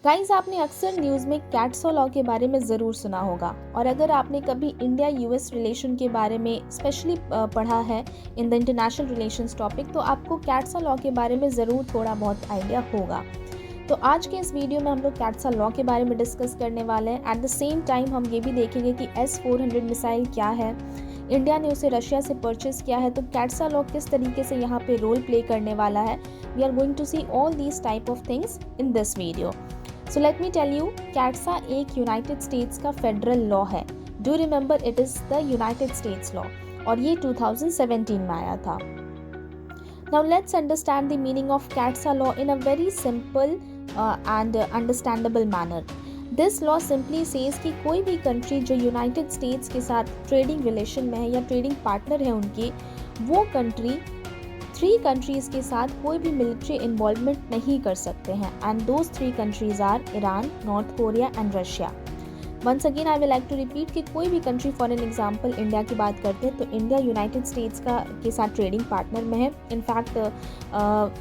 Guys, आपने अक्सर news में कैट्सा लॉ के बारे में ज़रूर सुना होगा, और अगर आपने कभी इंडिया यूएस रिलेशन के बारे में स्पेशली पढ़ा है in the international relations topic, तो आपको कैट्सा लॉ के बारे में ज़रूर थोड़ा बहुत आइडिया होगा। तो आज के इस वीडियो में हम लोग कैट्सा लॉ के बारे में डिस्कस करने वाले हैं। एट द सेम टाइम हम ये भी देखेंगे कि S-400 मिसाइल क्या है, इंडिया ने उसे रशिया से परचेज किया है, तो कैट्सा लॉ किस तरीके से यहाँ पे रोल प्ले करने वाला है। We are going to see all these type of things in this video. So let me tell you, CAATSA एक यूनाइटेड स्टेट्स का फेडरल लॉ है। Do remember, it is the United States law, और ये 2017 में आया था। Now let's understand the meaning of CATSA law in a very simple and understandable manner. This law simply says कि कोई भी कंट्री जो यूनाइटेड स्टेट्स के साथ ट्रेडिंग रिलेशन में है या ट्रेडिंग पार्टनर है उनकी, वो कंट्री 3 कंट्रीज़ के साथ कोई भी मिलिट्री इन्वॉल्वमेंट नहीं कर सकते हैं, and those 3 countries are Iran, North Korea and Russia. Once again I will like to repeat कि कोई भी country, for an example India की बात करते हैं तो इंडिया यूनाइटेड स्टेट्स के साथ ट्रेडिंग पार्टनर में है। In fact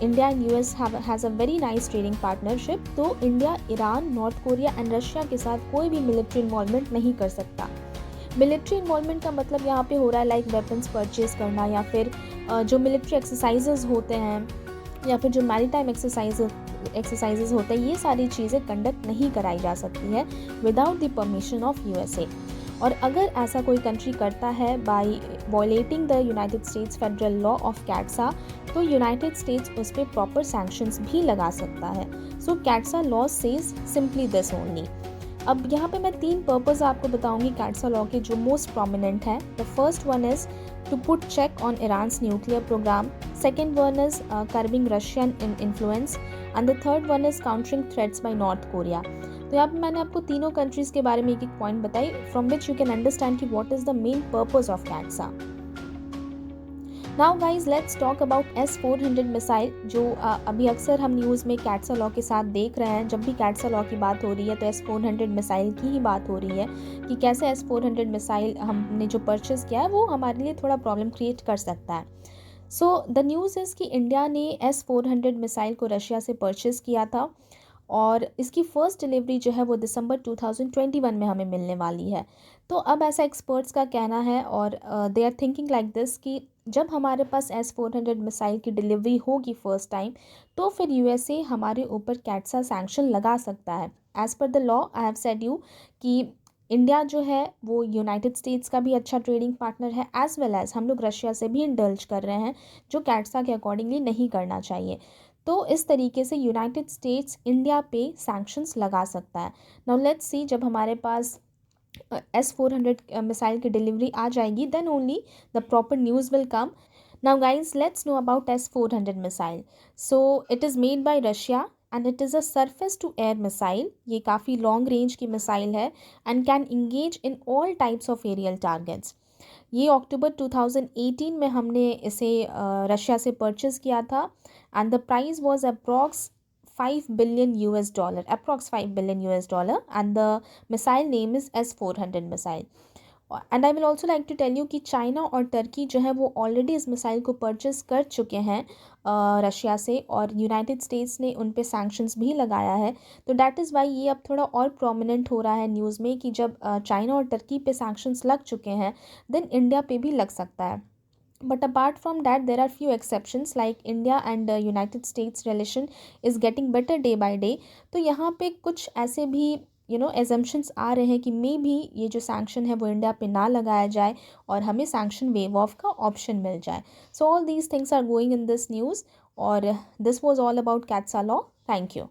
India and US has a very nice trading partnership. तो India Iran, North Korea and Russia के साथ कोई भी मिलिट्री इन्वॉल्वमेंट नहीं कर सकता। मिलिट्री इन्वॉल्वमेंट का मतलब यहाँ पे हो रहा है लाइक वेपन्स परचेज करना, या फिर जो मिलिट्री एक्सरसाइजेज होते हैं, या फिर जो मैरीटाइम एक्सरसाइजेज होते हैं, ये सारी चीज़ें कंडक्ट नहीं कराई जा सकती है without the permission of USA. और अगर ऐसा कोई कंट्री करता है by violating the United States federal law of CAATSA, तो यूनाइटेड स्टेट्स उस पर प्रॉपर सैंक्शंस भी लगा सकता है। So CAATSA law says simply this only. अब यहाँ पे मैं 3 पर्पस आपको बताऊंगी कैट्सा लॉ के जो मोस्ट प्रोमिनेंट है। The first one is to put check on Iran's nuclear program. Second one is curbing Russian influence, and the third one is countering threats by North Korea. तो यहाँ पे मैंने आपको तीनों कंट्रीज़ के बारे में एक एक पॉइंट बताई, from which you can understand कि what is the main purpose of CAATSA. Now guys, let's talk about S-400 missile, जो अभी अक्सर हम न्यूज़ में कैट्सा लॉ के साथ देख रहे हैं। जब भी कैट्सा लॉ की बात हो रही है तो S-400 मिसाइल की ही बात हो रही है कि कैसे S-400 मिसाइल हमने जो परचेज़ किया है वो हमारे लिए थोड़ा प्रॉब्लम क्रिएट कर सकता है। सो द न्यूज़ इज़ कि इंडिया ने S-400 मिसाइल को रशिया से परचेज़ किया था, और इसकी फ़र्स्ट डिलीवरी जो है वो दिसंबर 2021 में हमें मिलने वाली है। तो अब ऐसा एक्सपर्ट्स का कहना है, और they are thinking like this कि जब हमारे पास S-400 मिसाइल की डिलीवरी होगी फ़र्स्ट टाइम, तो फिर यूएसए हमारे ऊपर कैट्सा सैंक्शन लगा सकता है। As per the law I have said you कि इंडिया जो है वो यूनाइटेड स्टेट्स का भी अच्छा ट्रेडिंग पार्टनर है, एज़ वेल एज़ हम लोग रशिया से भी इंडल्ज कर रहे हैं, जो कैट्सा के अकॉर्डिंगली नहीं करना चाहिए। तो इस तरीके से यूनाइटेड स्टेट्स इंडिया पे सैंक्शंस लगा सकता है। नाउ लेट्स सी, जब हमारे पास S-400 मिसाइल की डिलीवरी आ जाएगी, then only the proper news will come. Now guys, let's know about S-400 missile. So it is made by Russia and it is a surface to air missile. ये काफ़ी long range की missile है and can engage in all types of aerial targets. ये October 2018 में हमने इसे Russia से purchase किया था, and the price was approx $5 billion, approx $5 billion, and the missile name is S-400 missile. And I will also like to tell you कि China और Turkey जो है वो ऑलरेडी इस मिसाइल को परचेज़ कर चुके हैं रशिया से, और यूनाइटेड स्टेट्स ने उन पे सैंक्शंस भी लगाया है। तो डैट इज़ वाई ये अब थोड़ा और प्रोमिनेंट हो रहा है न्यूज़ में कि जब चाइना और टर्की पे सैंक्शंस लग चुके हैं, देन इंडिया पे भी लग सकता है। But apart from that, there are few exceptions like India and United States relation is getting better day by day. तो यहाँ पे कुछ ऐसे भी assumptions आ रहे हैं कि मे भी ये जो सैंक्शन है वो इंडिया पे ना लगाया जाए और हमें सैंक्शन वेव ऑफ का ऑप्शन मिल जाए। So all these things are going in this news, और this was all about CAATSA law. Thank you.